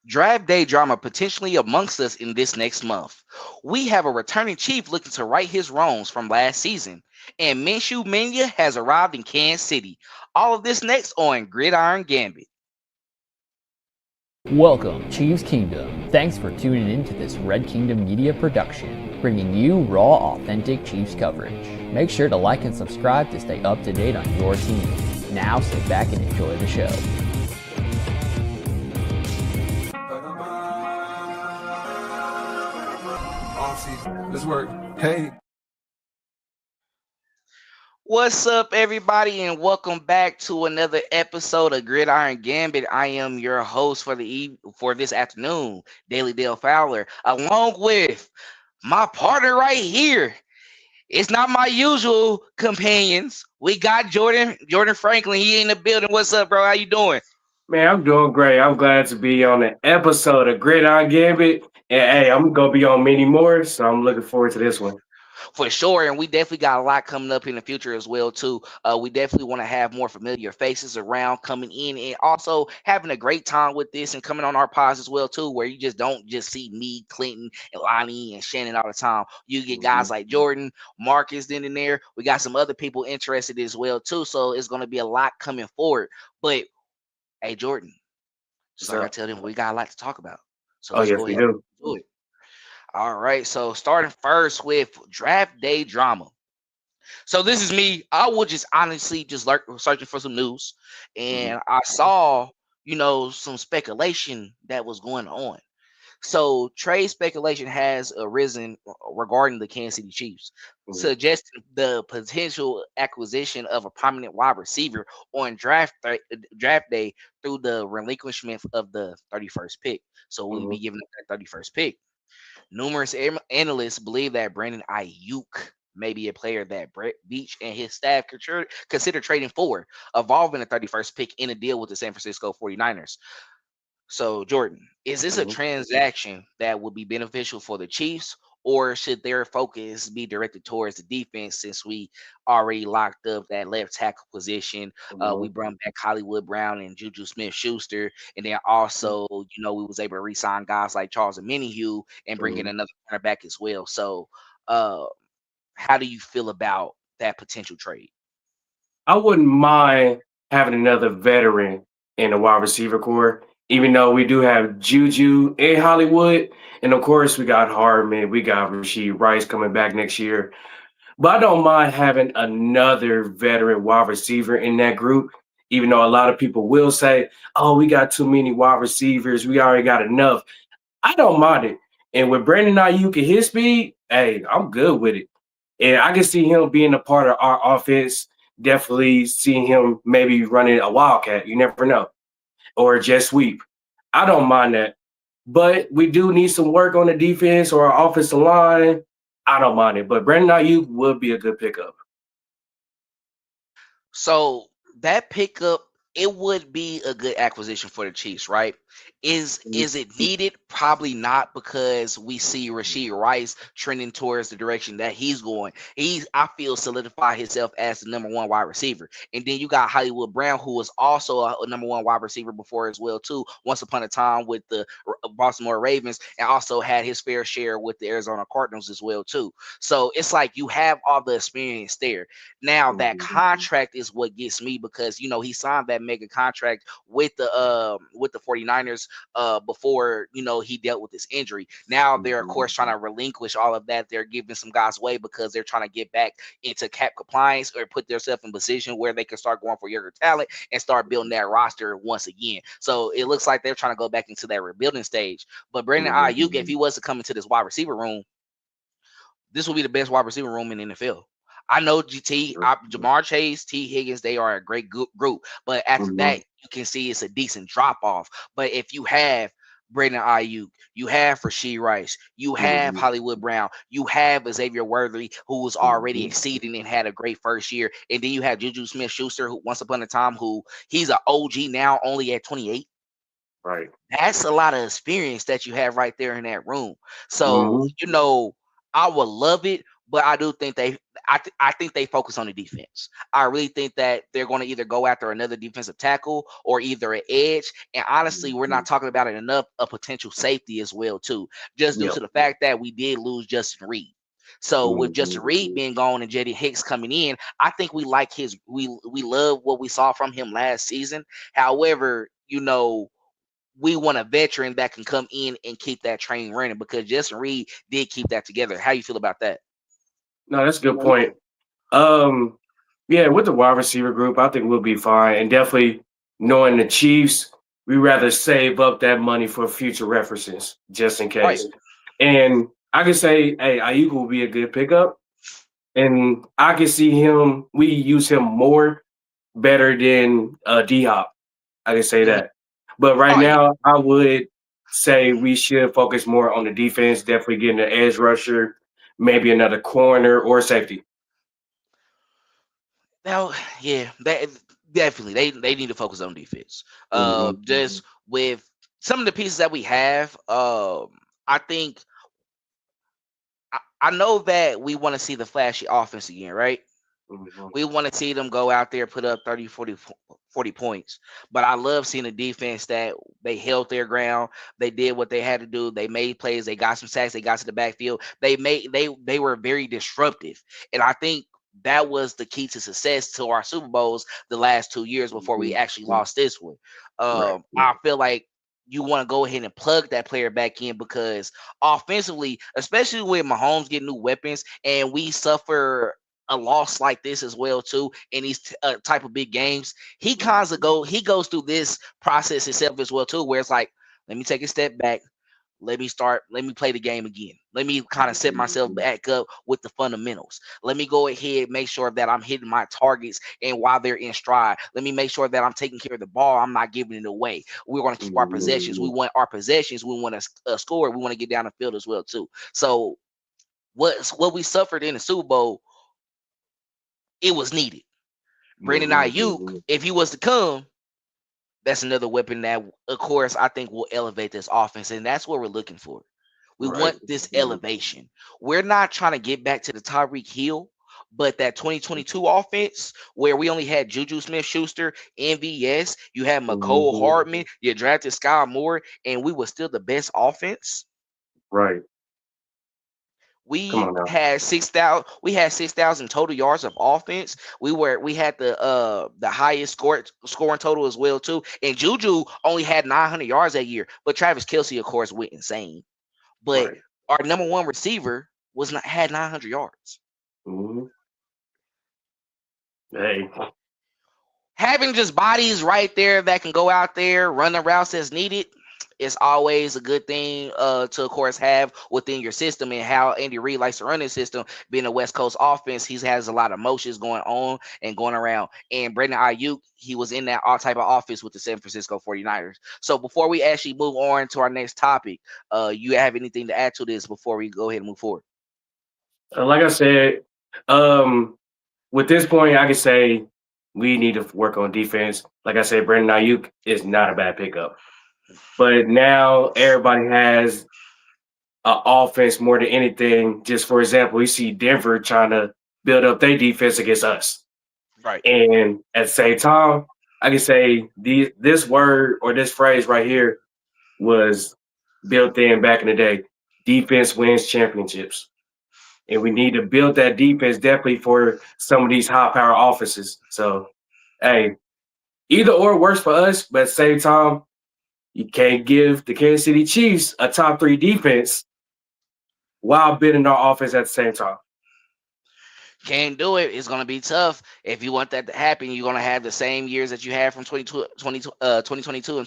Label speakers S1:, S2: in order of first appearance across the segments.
S1: Draft day drama potentially amongst us in this next month. We have a returning chief looking to right his wrongs from last season, and Minshew Mania has arrived in Kansas City. All of this next on Gridiron Gambit.
S2: Welcome, Chiefs Kingdom. Thanks for tuning in to this Red Kingdom Media production, bringing you raw, authentic Chiefs coverage. Make sure to like and subscribe to stay up to date on your team. Now sit back and enjoy the show.
S3: Let's work. Hey.
S1: What's up, everybody, and welcome back to another episode of Gridiron Gambit. I am your host for this afternoon, Daily Dale Fowler, along with my partner right here. It's not my usual companions. We got Jordan Franklin. He in the building. What's up, bro? How you doing?
S4: Man, I'm doing great. I'm glad to be on an episode of Gridiron Gambit. And hey, I'm going to be on many more, so I'm looking forward to this one.
S1: For sure, and we definitely got a lot coming up in the future as well too. We definitely want to have more familiar faces around coming in, and also having a great time with this and coming on our pods as well too, where you just don't just see me, Clinton, and Lonnie and Shannon all the time. You get guys like Jordan, Marcus in there. We got some other people interested as well too, so it's going to be a lot coming forward. But hey, Jordan, just like I tell them, we got a lot to talk about. So let's go ahead and do it. All right, so starting first with draft day drama. So this is me. I was just honestly just searching for some news, and I saw, some speculation that was going on. So trade speculation has arisen regarding the Kansas City Chiefs, suggesting the potential acquisition of a prominent wide receiver on draft day through the relinquishment of the 31st pick. So we'll be giving up that 31st pick. Numerous analysts believe that Brandon Aiyuk may be a player that Brett Veach and his staff consider trading for, involving the 31st pick in a deal with the San Francisco 49ers. So, Jordan, is this a transaction that would be beneficial for the Chiefs, or should their focus be directed towards the defense since we already locked up that left tackle position? We brought back Hollywood Brown and Juju Smith-Schuster, and then also, we was able to re-sign guys like Charles and Minshew and bring in another cornerback as well. So, how do you feel about that potential trade?
S4: I wouldn't mind having another veteran in the wide receiver core, even though we do have Juju and Hollywood. And of course, we got Hardman, we got Rashid Rice coming back next year. But I don't mind having another veteran wide receiver in that group, even though a lot of people will say, oh, we got too many wide receivers. We already got enough. I don't mind it. And with Brandon Aiyuk at his speed, hey, I'm good with it. And I can see him being a part of our offense. Definitely seeing him maybe running a wildcat. You never know. Or a jet sweep. I don't mind that. But we do need some work on the defense or our offensive line. I don't mind it. But Brandon Aiyuk would be a good pickup.
S1: So that pickup, it would be a good acquisition for the Chiefs, right? Is it needed? Probably not, because we see Rashid Rice trending towards the direction that he's going. I feel, solidified himself as the number one wide receiver. And then you got Hollywood Brown, who was also a number one wide receiver before as well, too, once upon a time with the Baltimore Ravens, and also had his fair share with the Arizona Cardinals as well, too. So it's like you have all the experience there. Now that contract is what gets me, because he signed that mega contract with the 49ers before he dealt with this injury. Now they're of course trying to relinquish all of that. They're giving some guys away because they're trying to get back into cap compliance or put themselves in position where they can start going for younger talent and start building that roster once again. So it looks like they're trying to go back into that rebuilding stage. But Brandon Aiyuk, if he was to come into this wide receiver room, this will be the best wide receiver room in the NFL. I know Jamar Chase, T. Higgins, they are a great group. But after that, you can see it's a decent drop-off. But if you have Brandon Aiyuk, you have Rashid Rice, you have Hollywood Brown, you have Xavier Worthy, who was already exceeding and had a great first year. And then you have Juju Smith-Schuster, who once upon a time, he's an OG now, only at 28.
S4: Right.
S1: That's a lot of experience that you have right there in that room. So, I would love it, but I do think I think they focus on the defense. I really think that they're going to either go after another defensive tackle or either an edge. And honestly, we're not talking about it enough. A potential safety as well too, just due
S4: Yep.
S1: to the fact that we did lose Justin Reed. So with Justin
S4: Mhm.
S1: Reed being gone and Jetty Hicks coming in, I think we like we love what we saw from him last season. However, we want a veteran that can come in and keep that train running because Justin Reed did keep that together. How you feel about that?
S4: No, that's a good point. Um, yeah, with the wide receiver group, I think we'll be fine. And definitely knowing the Chiefs, we rather save up that money for future references, just in
S1: Right.
S4: case. And I can say, hey, Ayuk will be a good pickup. And I can see we use him more better than D Hop. I can say
S1: Mhm.
S4: that. But right
S1: Oh yeah.
S4: now, I would say we should focus more on the defense, definitely getting an edge rusher, maybe another corner or safety.
S1: Now, yeah, that definitely they need to focus on defense.
S4: Mhm.
S1: Just with some of the pieces that we have, I think I know that we want to see the flashy offense again, right?
S4: Mhm.
S1: We want to see them go out there, put up 30, 40 points. But I love seeing a defense that they held their ground. They did what they had to do. They made plays. They got some sacks. They got to the backfield. They were very disruptive. And I think that was the key to success to our Super Bowls the last 2 years before we
S4: Mhm.
S1: actually lost this one.
S4: Right.
S1: I feel like you want to go ahead and plug that player back in because offensively, especially with Mahomes getting new weapons and we suffer a loss like this as well too in these type of big games, he goes through this process himself as well too, where it's like, let me take a step back, let me play the game again, let me kind of set myself
S4: Mhm.
S1: back up with the fundamentals, let me go ahead, make sure that I'm hitting my targets, and while they're in stride, let me make sure that I'm taking care of the ball, I'm not giving it away. We're going to keep our possessions, we
S4: Mhm.
S1: want our possessions, we want to score, we want to get down the field as well too. So what we suffered in the Super Bowl, it was needed. Brandon Aiyuk,
S4: Mhm.
S1: if he was to come, that's another weapon that, of course, I think will elevate this offense, and that's what we're looking for. We
S4: Right.
S1: want this elevation. We're not trying to get back to the Tyreek Hill, but that 2022 offense where we only had Juju Smith-Schuster, MVS, you had McCole
S4: Mhm.
S1: Hardman, you drafted Sky Moore, and we were still the best offense.
S4: Right. Come
S1: We
S4: on now.
S1: had 6,000 total yards of offense. We had the highest scoring total as well too. And Juju only had 900 yards that year, but Travis Kelsey of course went insane. But
S4: Right.
S1: our number one receiver was not had 900 yards.
S4: Mhm. Hey.
S1: Having just bodies right there that can go out there, run the routes as needed, is always a good thing to, of course, have within your system. And how Andy Reid likes to run his system, being a West Coast offense, he has a lot of motions going on and going around. And Brandon Aiyuk, he was in that all type of office with the San Francisco 49ers. So before we actually move on to our next topic, you have anything to add to this before we go ahead and move forward?
S4: Like I said, um, with this point, I can say we need to work on defense. Like I said, Brandon Ayuk is not a bad pickup. But now everybody has an offense more than anything. Just for example, we see Denver trying to build up their defense against us.
S1: Right.
S4: And at the same time, I can say this word or this phrase right here was built in back in the day. Defense wins championships. And we need to build that defense definitely for some of these high power offenses. So, hey, either or works for us, but at the same time, you can't give the Kansas City Chiefs a top three defense while building our offense at the same time.
S1: Can't do it. It's going to be tough. If you want that to happen, you're going to have the same years that you had from 2022 and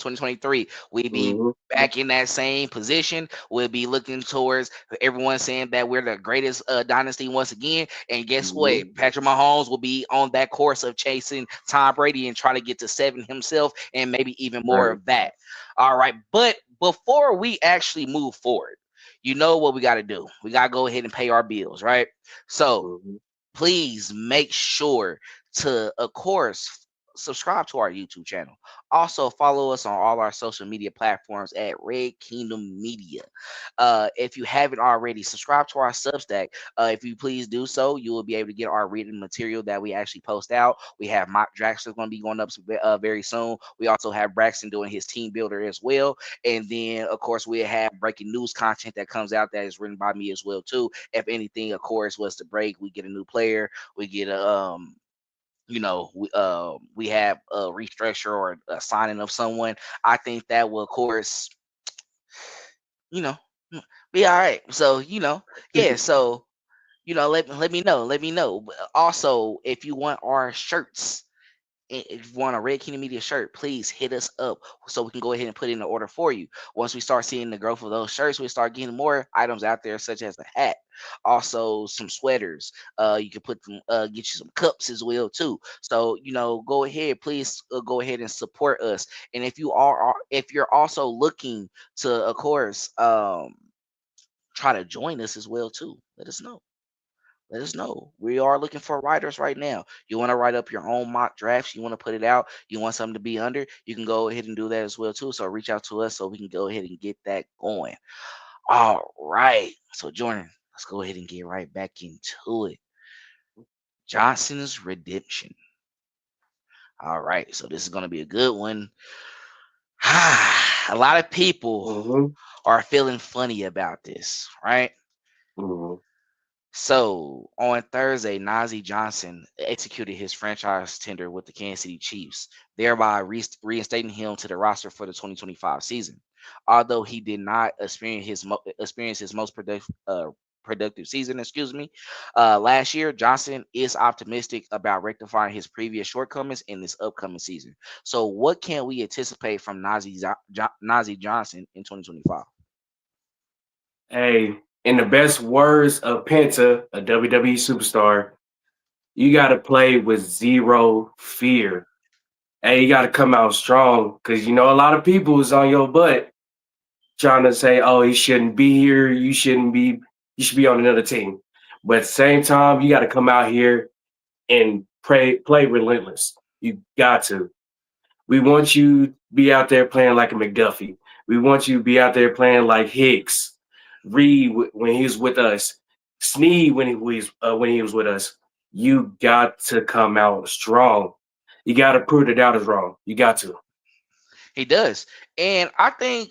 S1: 2023. We'd be
S4: Mm-hmm.
S1: back in that same position. We'll be looking towards everyone saying that we're the greatest dynasty once again. And guess what?
S4: Mm-hmm.
S1: Patrick Mahomes will be on that course of chasing Tom Brady and try to get to 7 himself and maybe even more
S4: Right.
S1: of that. All right. But before we actually move forward, you know what we got to do? We got to go ahead and pay our bills, right? So,
S4: Mm-hmm.
S1: please make sure to, of course, subscribe to our YouTube channel. Also, follow us on all our social media platforms at Red Kingdom Media. If you haven't already, subscribe to our Substack. If you please do so, you will be able to get our written material that we actually post out. We have mock drafts that's going to be going up very soon. We also have Braxton doing his team builder as well. And then, of course, we have breaking news content that comes out that is written by me as well, too. If anything, of course, was to break, we get a new player, we get a we have a restructure or a signing of someone. I think that will, of course, you know, be all right. So, yeah. So, let me know. Also, if you want our shirts, if you want a Red Kingdom Media shirt, please hit us up so we can go ahead and put in the order for you. Once we start seeing the growth of those shirts, we start getting more items out there, such as a hat, also some sweaters. You can put them, get you some cups as well too. So go ahead, please go ahead and support us. And if you're also looking to, of course, try to join us as well too, let us know. Let us know. We are looking for writers right now. You want to write up your own mock drafts, you want to put it out, you want something to be under, you can go ahead and do that as well too. So reach out to us so we can go ahead and get that going. All right. So Jordan, let's go ahead and get right back into it. Johnson's redemption. All right. So this is going to be a good one. A lot of people
S4: Mm-hmm.
S1: are feeling funny about this, right?
S4: Mm-hmm.
S1: So on Thursday, Nazeeh Johnson executed his franchise tender with the Kansas City Chiefs, thereby reinstating him to the roster for the 2025 season. Although he did not experience his most productive season, last year, Johnson is optimistic about rectifying his previous shortcomings in this upcoming season. So, what can we anticipate from Nazeeh Johnson in 2025?
S4: Hey, in the best words of Penta, a WWE superstar, you got to play with zero fear. Hey, you got to come out strong because a lot of people is on your butt trying to say, "Oh, he shouldn't be here. You shouldn't be. You should be on another team." But at the same time, you got to come out here and play relentless. You got to. We want you to be out there playing like a McDuffie. We want you to be out there playing like Hicks, Reed when he was with us, Sneed when he was with us. You got to come out strong. You got to prove the doubters wrong. You got to.
S1: He does. And I think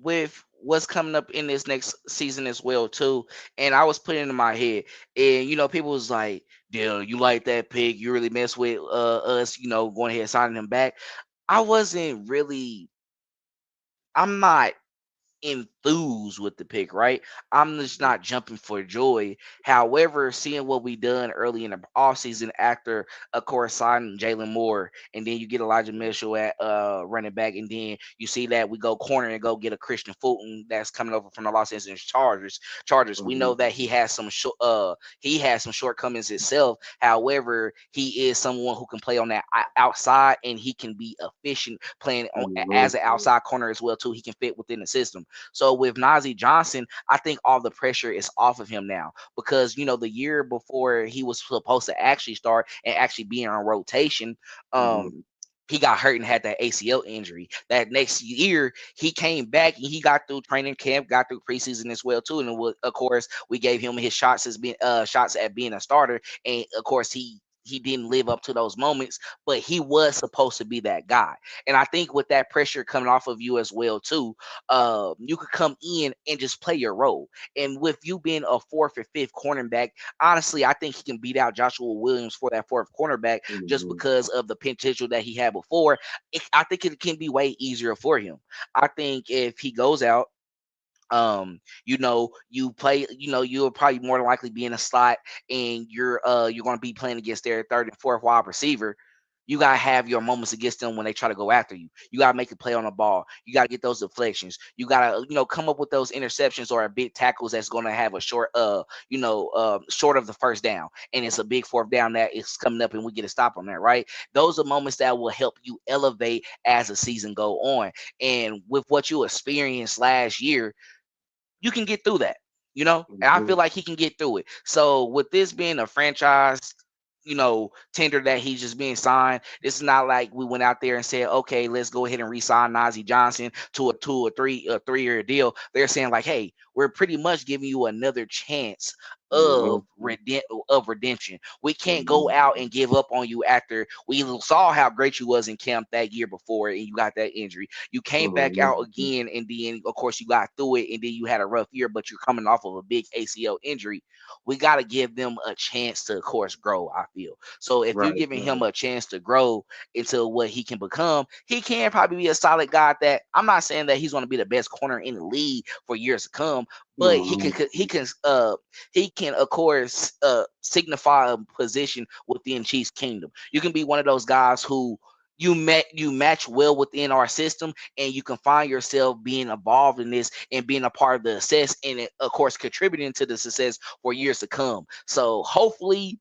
S1: with what's coming up in this next season as well too. And I was putting in my head, and people was like, "Dale, you like that pick? You really mess with us, going ahead and signing him back." I wasn't really. I'm not enthused with the pick, right? I'm just not jumping for joy. However, seeing what we done early in the offseason after, of course, signing Jalen Moore, and then you get Elijah Mitchell at running back, and then you see that we go corner and go get a Christian Fulton that's coming over from the Los Angeles Chargers. We know
S4: Mhm.
S1: that he has some shortcomings himself. However, he is someone who can play on that outside, and he can be efficient playing as
S4: Mhm.
S1: an outside corner as well too. He can fit within the system. So with Nazeeh Johnson, I think all the pressure is off of him now because the year before he was supposed to actually start and actually be on rotation,
S4: Mhm.
S1: he got hurt and had that ACL injury. That next year, he came back and he got through training camp, got through preseason as well too. And of course, we gave him his shots at being a starter, and of course he didn't live up to those moments, but he was supposed to be that guy. And I think with that pressure coming off of you as well too, you could come in and just play your role. And with you being a fourth or fifth cornerback, honestly, I think he can beat out Joshua Williams for that fourth cornerback just
S4: Mhm.
S1: because of the potential that he had before. I think it can be way easier for him. I think if he goes out, you play, you'll probably more than likely be in a slot, and you're going to be playing against their third and fourth wide receiver. You gotta have your moments against them when they try to go after you. You gotta make a play on the ball. You gotta get those deflections. You gotta, come up with those interceptions or a big tackles that's gonna have a short of the first down, and it's a big fourth down that is coming up, and we get a stop on that, right? Those are moments that will help you elevate as the season go on. And with what you experienced last year, you can get through that, and I feel
S4: Mhm.
S1: like he can get through it. So with this being a franchise tender that he's just being signed. This is not like we went out there and said, okay, let's go ahead and re-sign Nazeeh Johnson to a 3-year deal. They're saying like, hey, we're pretty much giving you another chance
S4: Mhm.
S1: of redemption. We can't go
S4: Mhm.
S1: out and give up on you after we saw how great you was in camp that year before and you got that injury. You came back
S4: Mhm.
S1: out again and then of course you got through it and then you had a rough year, but you're coming off of a big ACL injury. We got to give them a chance to, of course, grow, I feel. So if you're
S4: Right.
S1: giving him
S4: Right.
S1: a chance to grow into what he can become, he can probably be a solid guy that I'm not saying that he's going to be the best corner in the league for years to come, but
S4: Mhm.
S1: he can of course signify a position within Chiefs Kingdom. You can be one of those guys who you match well within our system and you can find yourself being involved in this and being a part of the success and of course contributing to the success for years to come. So hopefully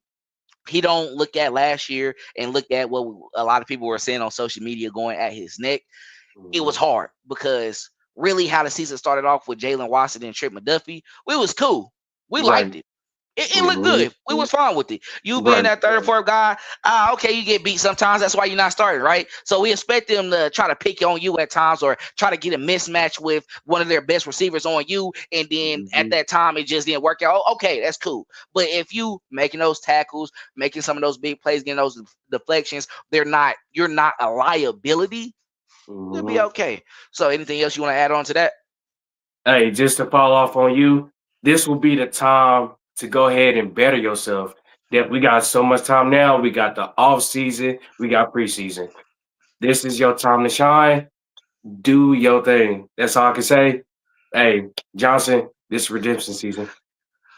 S1: he don't look at last year and look at what a lot of people were saying on social media going at his neck. It was
S4: Mhm.
S1: hard because really how the season started off with Jalen Watson and Trent McDuffie, we was cool. We
S4: Right.
S1: liked it. It looked
S4: Mhm.
S1: good. We was fine with it. You being
S4: Right.
S1: that third or fourth guy, okay, you get beat sometimes. That's why you're not starting, right? So we expect them to try to pick on you at times or try to get a mismatch with one of their best receivers on you. And then at
S4: Mhm.
S1: that time, it just didn't work out. Oh, okay, that's cool. But if you making those tackles, making some of those big plays, getting those deflections, you're not a liability. You'll be
S4: Mhm.
S1: okay. So anything else you want to add on to that?
S4: Hey, just to follow off on you, this will be the time to go ahead and better yourself. That we got so much time now. We got the off season. We got preseason. This is your time to shine. Do your thing. That's all I can say. Hey, Johnson, this is redemption season.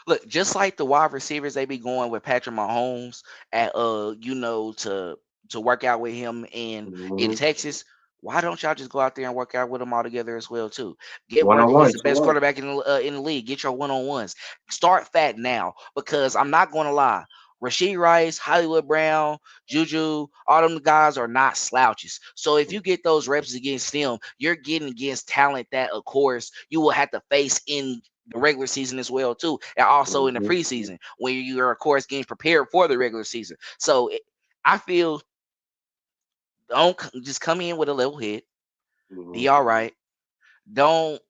S1: Look, just like the wide receivers, they be going with Patrick Mahomes at to work out with him in
S4: Mhm.
S1: Texas. Why don't y'all just go out there and work out with them all together as well too? Get
S4: One
S1: work
S4: on
S1: against the
S4: ones.
S1: best quarterback in the league. Get your one on ones. Start fat now because I'm not going to lie. Rasheed Rice, Hollywood Brown, Juju, all them guys are not slouches. So if you get those reps against them, you're getting against talent that, of course, you will have to face in the regular season as well too, and also in the
S4: Mhm.
S1: preseason when you're of course getting prepared for the regular season. So I feel just come in with a level head, be
S4: Mhm.
S1: all right. Don't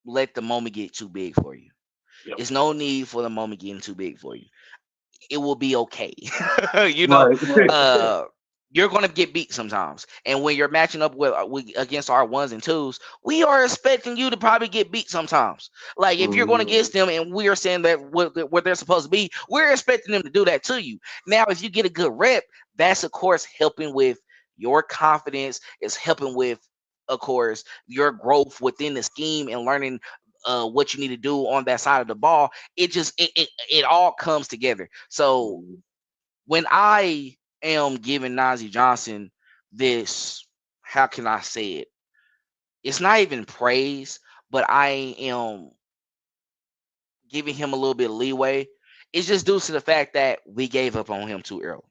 S1: let the moment get too big for you.
S4: Yep.
S1: It's no need for the moment getting too big for you. It will be okay. you know,
S4: Right.
S1: uh, you're going to get beat sometimes. And when you're matching up with against our ones and twos, we are expecting you to probably get beat sometimes. Like if you're going
S4: Mhm.
S1: against them and we are saying that where they're supposed to be, we're expecting them to do that to you. Now, if you get a good rep, that's of course helping with your confidence. It's helping with, of course, your growth within the scheme and learning what you need to do on that side of the ball. It all comes together. So
S4: Mhm.
S1: when I am giving Nazeeh Johnson this, how can I say it? It's not even praise, but I am giving him a little bit of leeway. It's just due to the fact that we gave up on him too early.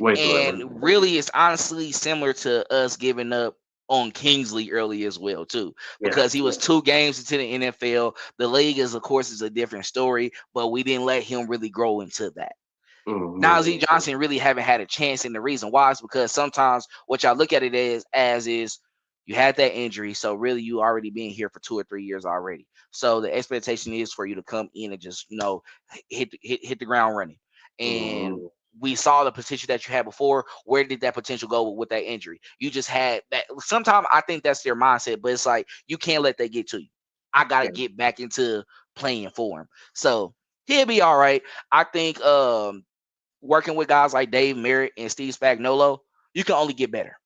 S4: Way too early.
S1: And really, it's honestly similar to us giving up on Kingsley early as well, too,
S4: Yeah.
S1: because he was 2 games into the NFL. The league is, of course, is a different story, but we didn't let him really grow into that.
S4: Mhm.
S1: Nazeeh Johnson really haven't had a chance, and the reason why is because sometimes what y'all look at it as is you had that injury, so really you already been here for 2 or 3 years already. So the expectation is for you to come in and just hit the ground running. And
S4: Mhm.
S1: we saw the potential that you had before. Where did that potential go with that injury? You just had that. Sometimes I think that's their mindset, but it's like you can't let that get to you. I gotta
S4: Yeah.
S1: get back into playing for him. So he'll be all right. I think working with guys like Dave Merritt and Steve Spagnuolo, you can only get better.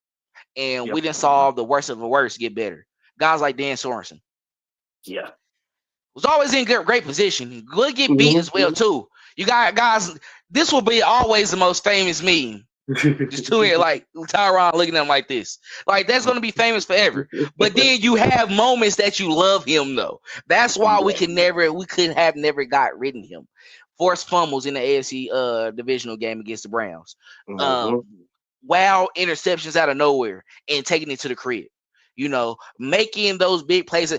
S1: And
S4: Yep.
S1: we didn't solve the worst of the worst get better. Guys like Dan Sorensen
S4: Yeah.
S1: was always in great position. Good get beat
S4: Mhm.
S1: as well too. You got guys. This will be always the most famous meme. Just two here, like Tyron looking at him like this. Like that's gonna be famous forever. But then you have moments that you love him though. That's why
S4: Yeah.
S1: we could have never got rid of him. Forced fumbles in the AFC divisional game against the Browns. Uh,
S4: Mhm.
S1: wow, interceptions out of nowhere and taking it to the crib. Making those big plays,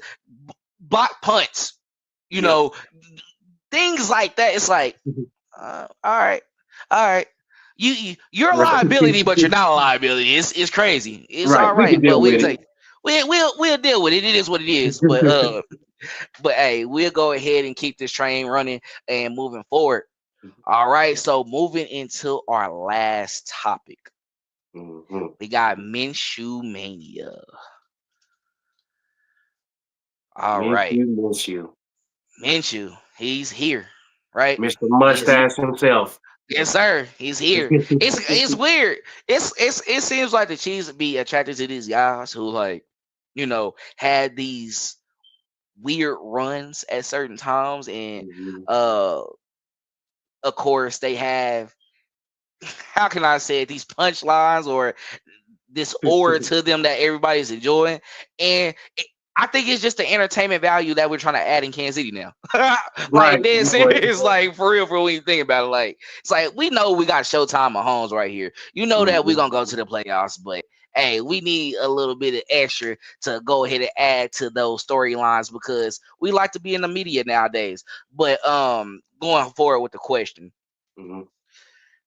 S1: block punts. You
S4: Yep.
S1: know, things like that. It's like, all right, all right. You're a liability, but you're not a liability. It's crazy. It's
S4: Right.
S1: all
S4: We
S1: right,
S4: can
S1: but
S4: deal with it.
S1: we'll deal with it. It is what it is. But hey, we'll go ahead and keep this train running and moving forward. All right, so moving into our last topic, we got Minshew Mania. All right,
S4: Minshew.
S1: Minshew, he's here, right?
S4: Mr.
S1: He's
S4: Mustache himself.
S1: Yes, sir. He's here. It's weird. It seems like the Chiefs be attracted to these guys who like, had these weird runs at certain times, and of course they have, how can I say it, these punchlines or this aura to them that everybody's enjoying. And I think it's just the entertainment value that we're trying to add in Kansas City now.
S4: Right.
S1: Like, dead serious, like, for real, when you think about it. Like, it's like, we know we got Showtime Mahomes right here. You know that we're going to go to the playoffs, but hey, we need a little bit of extra to go ahead and add to those storylines because we like to be in the media nowadays. But going forward with the question,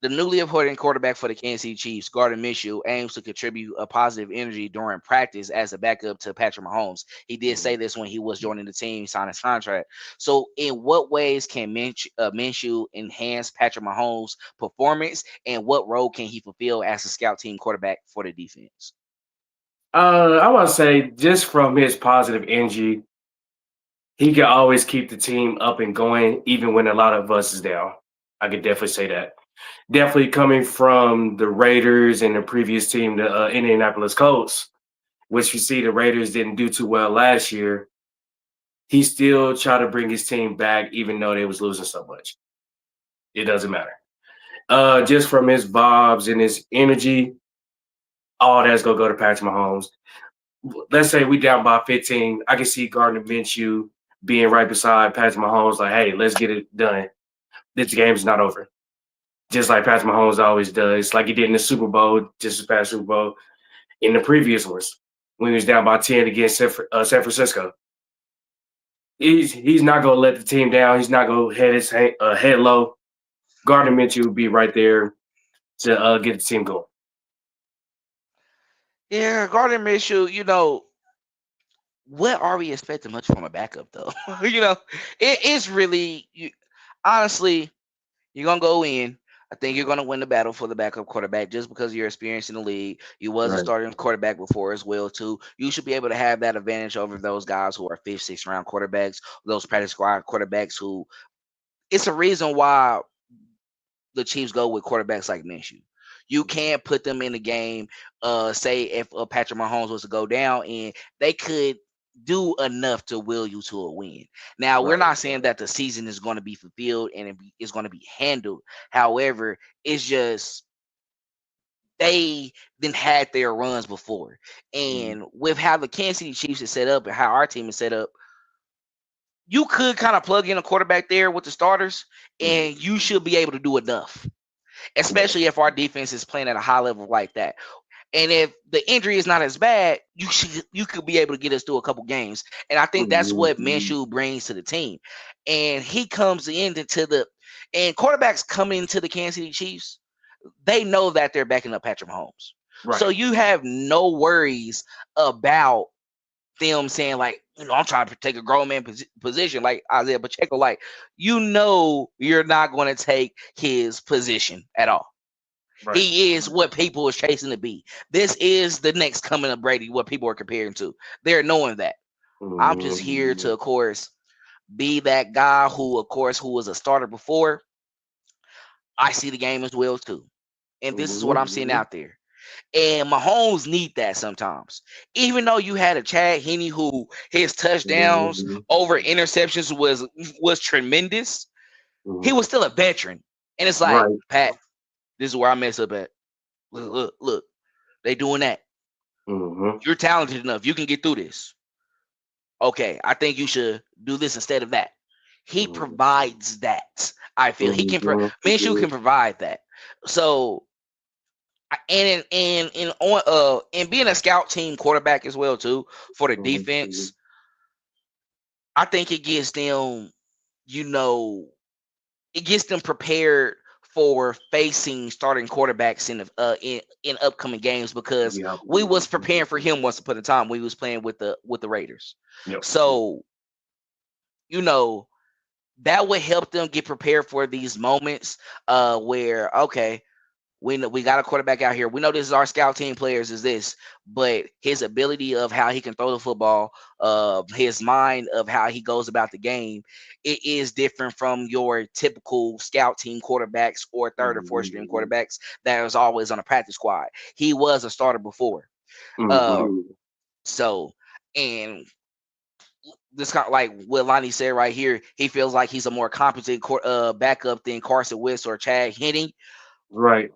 S1: the newly appointed quarterback for the Kansas City Chiefs, Gardner Minshew, aims to contribute a positive energy during practice as a backup to Patrick Mahomes. He did say this when he was joining the team, signing his contract. So, in what ways can Minshew enhance Patrick Mahomes' performance, and what role can he fulfill as a scout team quarterback for the defense?
S4: I want to say just from his positive energy, he can always keep the team up and going, even when a lot of us is down. I could definitely say that. Definitely coming from the Raiders and the previous team, the Indianapolis Colts, which you see the Raiders didn't do too well last year. He still tried to bring his team back, even though they was losing so much. It doesn't matter. Just from his vibes and his energy, all that's gonna go to Patrick Mahomes. Let's say we down by 15. I can see Gardner Minshew being right beside Patrick Mahomes, like, hey, let's get it done. This game's not over. Just like Patrick Mahomes always does, like he did in the Super Bowl, just this past Super Bowl, in the previous ones, when he was down by 10 against San Francisco. He's not going to let the team down. He's not going to head his head low. Gardner Minshew will be right there to get the team going.
S1: Yeah, Gardner Minshew, what are we expecting much from a backup, though? It's really, honestly, you're going to go in. I think you're going to win the battle for the backup quarterback just because of your experience in the league. You was a starting quarterback before as well, too. You should be able to have that advantage over those guys who are 5th, 6th round quarterbacks, those practice squad quarterbacks who, it's a reason why the Chiefs go with quarterbacks like Minshew. You can't put them in the game. Say if Patrick Mahomes was to go down, and they could do enough to will you to a win. Now, we're not saying that the season is going to be fulfilled and it's going to be handled. However, it's just they then had their runs before. And with how the Kansas City Chiefs is set up and how our team is set up, you could kind of plug in a quarterback there with the starters, and you should be able to do enough, especially if our defense is playing at a high level like that. And if the injury is not as bad, you could be able to get us through a couple games. And I think that's what Minshew brings to the team. And he comes and quarterbacks coming into the Kansas City Chiefs, they know that they're backing up Patrick Mahomes. Right. So you have no worries about them saying, like, I'm trying to take a grown man position like Isaiah Pacheco. Like, you're not going to take his position at all. Right. He is what people are chasing to be. This is the next coming of Brady, what people are comparing to. They're knowing that. I'm just here to, of course, be that guy who was a starter before. I see the game as well, too. And this is what I'm seeing out there. And Mahomes need that sometimes. Even though you had a Chad Henne who his touchdowns over interceptions was tremendous, he was still a veteran. And it's like, Pat, this is where I mess up at. Look, they doing that. You're talented enough. You can get through this. Okay, I think you should do this instead of that. He provides that. I feel he can. Minshew can provide that. So, and being a scout team quarterback as well too for the defense, I think it gets them, it gets them prepared for facing starting quarterbacks in upcoming games because
S4: Yeah.
S1: we was preparing for him once upon a time when he was playing with the Raiders.
S4: Yep.
S1: So, you know, that would help them get prepared for these moments where okay, we got a quarterback out here. We know this is our scout team players is this, but his ability of how he can throw the football, his mind of how he goes about the game, it is different from your typical scout team quarterbacks or third or fourth string
S4: Mm-hmm.
S1: quarterbacks that was always on a practice squad. He was a starter before. Uh,
S4: Mm-hmm.
S1: so and this kind of like what Lonnie said right here, he feels like he's a more competent backup than Carson Wentz or Chad Henne.
S4: Right.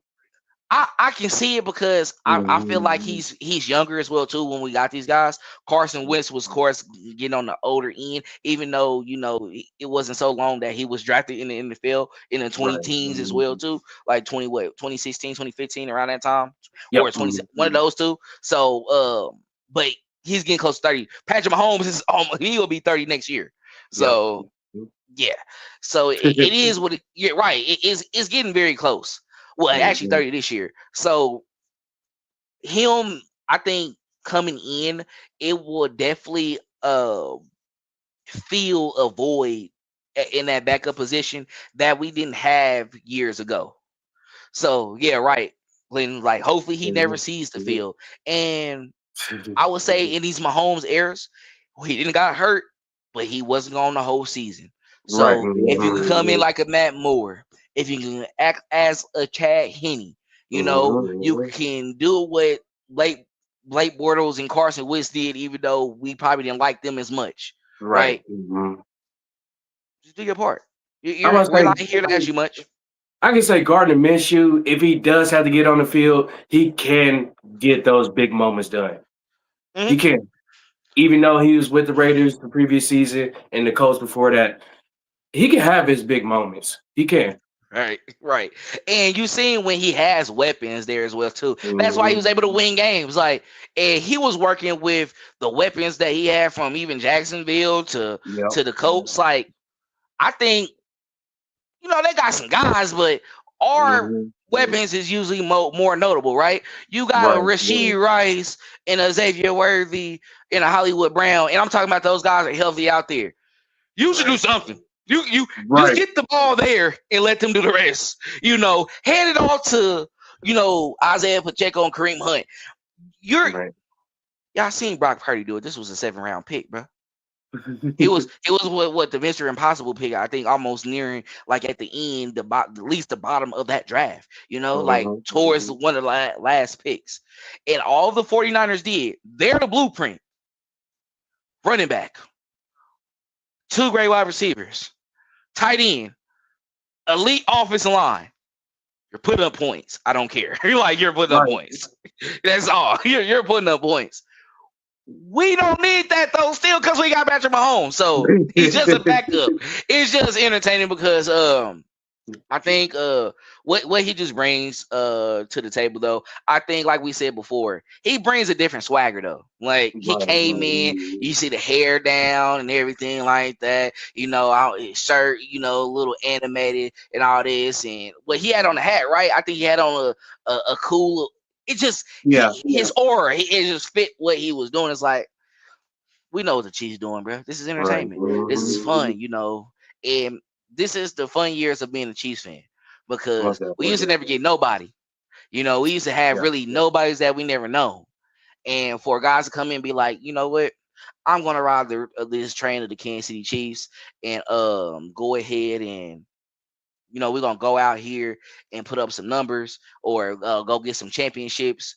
S1: I can see it because I feel like
S4: Mm-hmm.
S1: he's younger as well too. When we got these guys, Carson Wentz was, of course, getting on the older end. Even though it wasn't so long that he was drafted in the NFL in the 20
S4: Right.
S1: teens as well
S4: Mm-hmm.
S1: too, like 2016, 2015 around that time, or
S4: Yep.
S1: 20 one of those two. So but he's getting close to 30. Patrick Mahomes is he will be 30 next year.
S4: Yep.
S1: So yeah, so it is what you're right. It's getting very close. Well, actually
S4: Mm-hmm.
S1: 30 this year. So him, I think coming in, it will definitely fill a void in that backup position that we didn't have years ago. So yeah, right. When like hopefully he never sees the field. And I would say in these Mahomes eras, he didn't got hurt, but he wasn't on the whole season.
S4: Right.
S1: So if you could come in
S4: Mm-hmm.
S1: like a Matt Moore, if you can act as a Chad Henne, you
S4: Mm-hmm.
S1: can do what Blake Bortles and Carson Wentz did, even though we probably didn't like them as much,
S4: Right.
S1: right?
S4: Mm-hmm.
S1: Just do your part.
S4: I must
S1: We're
S4: say,
S1: not here to ask you much.
S4: I can say Gardner Minshew, if he does have to get on the field, he can get those big moments done. He
S1: Mhm.
S4: can. Even though he was with the Raiders the previous season and the Colts before that, he can have his big moments. He can.
S1: Right, right. And you seen when he has weapons there as well too. That's why he was able to
S4: Mm-hmm.
S1: win games. Like, and he was working with the weapons that he had from even Jacksonville
S4: Yep.
S1: to the Colts. Like, I think they got some guys, but our
S4: Mm-hmm.
S1: weapons is usually more notable, right? You got a
S4: Right.
S1: Rasheed Rice and a Xavier Worthy and a Hollywood Brown, and I'm talking about those guys are healthy out there. You should do
S4: Right.
S1: something. You just
S4: Right.
S1: get the ball there and let them do the rest. Hand it all to Isaiah Pacheco and Kareem Hunt. You're
S4: Right.
S1: y'all seen Brock Purdy do it. This was a 7th-round pick, bro. It was what the Mr. Impossible pick. I think almost nearing like at the end, at least the bottom of that draft. Like towards
S4: Mm-hmm.
S1: one of the last picks, and all the 49ers did. They're the blueprint. Running back, 2 great wide receivers, tight end, elite offensive line. You're putting up points. I don't care. You're putting up
S4: Right.
S1: points. That's all. You're putting up points. We don't need that though, still, because we got Patrick Mahomes. So he's just a backup. It's just entertaining because I think what he just brings to the table though, I think like we said before, he brings a different swagger though. Like he
S4: Right.
S1: came in, you see the hair down and everything like that, out his shirt, a little animated and all this, and what he had on the hat, right? I think he had on a cool. It just
S4: Yeah.
S1: his aura, it just fit what he was doing. It's like we know what the Chiefs doing, bro. This is
S4: Right.
S1: entertainment. This is
S4: Mm-hmm.
S1: fun, and this is the fun years of being a Chiefs fan
S4: Most
S1: because we used
S4: definitely.
S1: to never get nobody. We used to have
S4: Yeah.
S1: really nobodies that we never know. And for guys to come in and be like, you know what, I'm gonna ride this train of the Kansas City Chiefs and go ahead and we're gonna go out here and put up some numbers or go get some championships.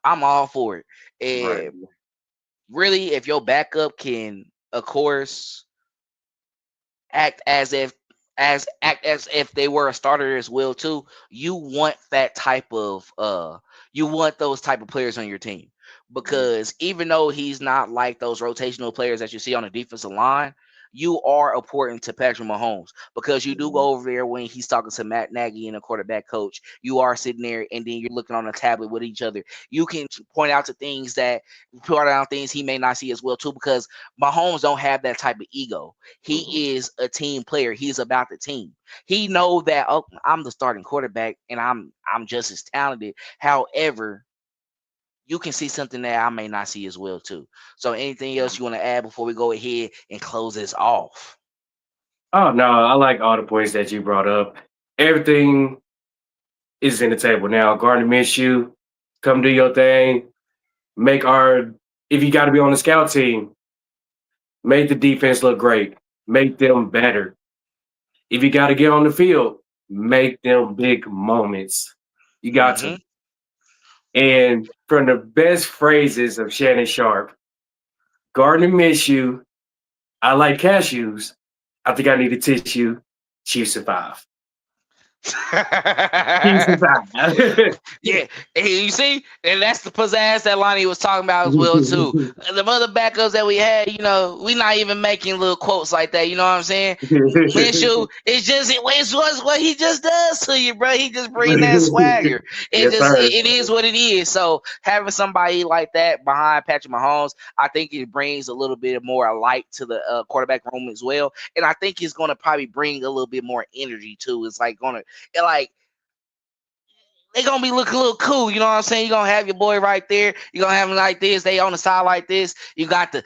S1: I'm all for it.
S4: Right.
S1: And really, if your backup can, of course, act as if they were a starter as well too. You want that type of you want those type of players on your team because even though he's not like those rotational players that you see on the defensive line, you are important to Patrick Mahomes because you do go over there when he's talking to Matt Nagy and a quarterback coach. You are sitting there and then you're looking on a tablet with each other. You can point out things he may not see as well too, because Mahomes don't have that type of ego. He is a team player. He's about the team. He know that, oh, I'm the starting quarterback and I'm just as talented. However, you can see something that I may not see as well too. So anything else you want to add before we go ahead and close this off?
S4: Oh no, I like all the points that you brought up. Everything is in the table now. Gardner Minshew, come do your thing. If you got to be on the scout team, make the defense look great. Make them better. If you got to get on the field, make them big moments. You got to. And from the best phrases of Shannon Sharp, Gardner Minshew, I like cashews. I think I need a tissue. Chiefs survive.
S1: Yeah, and you see, and that's the pizzazz that Lonnie was talking about as well too. The other backups that we had, we not even making little quotes like that. You know what I'm saying? Minshew, it's what he just does to you, bro. He just brings that swagger. It is what it is. So having somebody like that behind Patrick Mahomes, I think it brings a little bit more light to the quarterback room as well, and I think it's going to probably bring a little bit more energy too. It's like they gonna be looking a little cool, you know what I'm saying? You're gonna have your boy right there, you're gonna have him like this, they on the side like this, you got the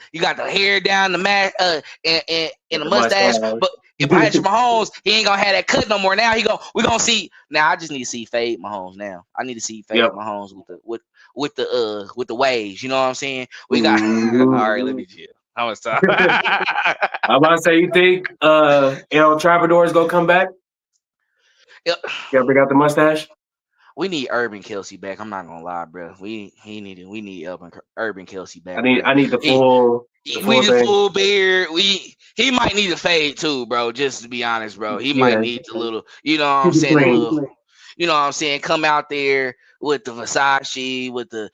S1: hair down the mat and the mustache, but if Patrick Mahomes, he ain't gonna have that cut no more. Now we gonna see. Now I just need to see fade Mahomes. Now I need to see fade Mahomes with the waves. You know what I'm saying? We got all right. Let me chill. I was talking.
S4: I'm about to say, you think El Travador is gonna come back?
S1: Yep.
S4: You gotta bring out the mustache.
S1: We need Urban Kelsey back. I'm not gonna lie, bro. We need Urban Kelsey back.
S4: I need the full.
S1: We need the full beard. He might need a fade too, bro. Just to be honest, bro. He might need a little. You know what I'm saying? You know what I'm saying? Come out there with the Versace, with the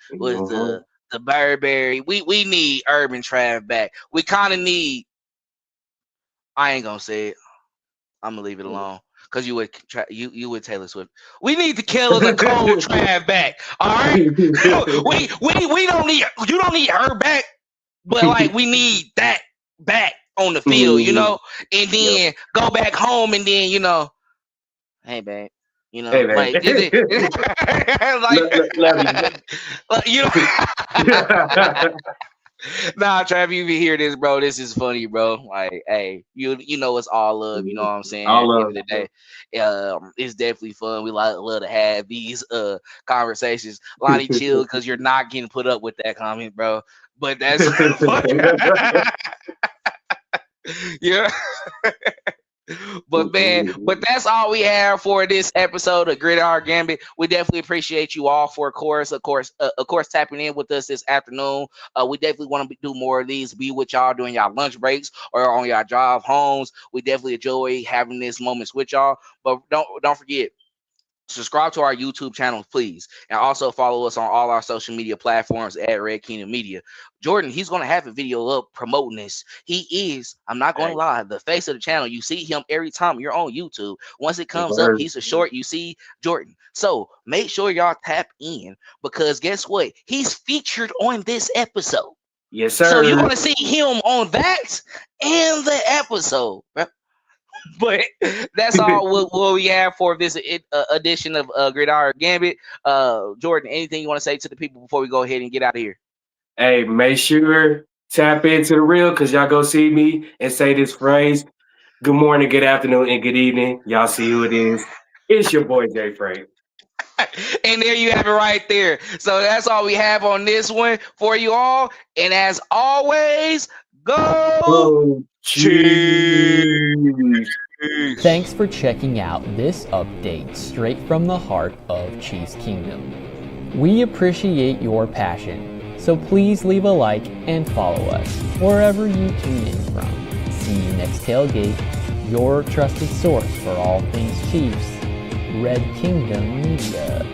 S1: Burberry. We need Urban Trav back. We kind of need. I ain't gonna say it. I'm gonna leave it alone. Because you would Taylor Swift. We need the Killers and Cole Trav back. All right. we don't need you don't need her back, but like we need that back on the field, and then go back home and then hey babe.
S4: Hey,
S1: like, Nah, Trav, you hear this, bro? This is funny, bro. Like, hey, it's all love. You know what I'm saying?
S4: All
S1: At
S4: love.
S1: the end of the day, it's definitely fun. We love to have these conversations. Lonnie, chill, because you're not getting put up with that comment, bro. But that's yeah. But that's all we have for this episode of Gridiron Gambit. We definitely appreciate you all of course, tapping in with us this afternoon. We definitely want to do more of these. Be with y'all during y'all lunch breaks or on y'all drive homes. We definitely enjoy having these moments with y'all. But don't forget. Subscribe to our YouTube channel, please. And also follow us on all our social media platforms at Red Kingdom Media. Jordan, he's going to have a video up promoting this. He is, I'm not going to lie, the face of the channel. You see him every time you're on YouTube. Once it comes up, he's a short, you see Jordan. So make sure y'all tap in because guess what? He's featured on this episode.
S4: Yes, sir.
S1: So you're going to see him on that and the episode, bro. But that's all what we have for this edition of Gridiron Gambit. Jordan, anything you want to say to the people before we go ahead and get out of here?
S4: Hey, make sure tap into the reel because y'all go see me and say this phrase. Good morning, good afternoon, and good evening. Y'all see who it is. It's your boy, Jay Frey.
S1: And there you have it right there. So that's all we have on this one for you all. And as always, go Chiefs!
S2: Thanks for checking out this update straight from the heart of Chiefs Kingdom. We appreciate your passion, so please leave a like and follow us wherever you tune in from. See you next tailgate, your trusted source for all things Chiefs, Red Kingdom Media.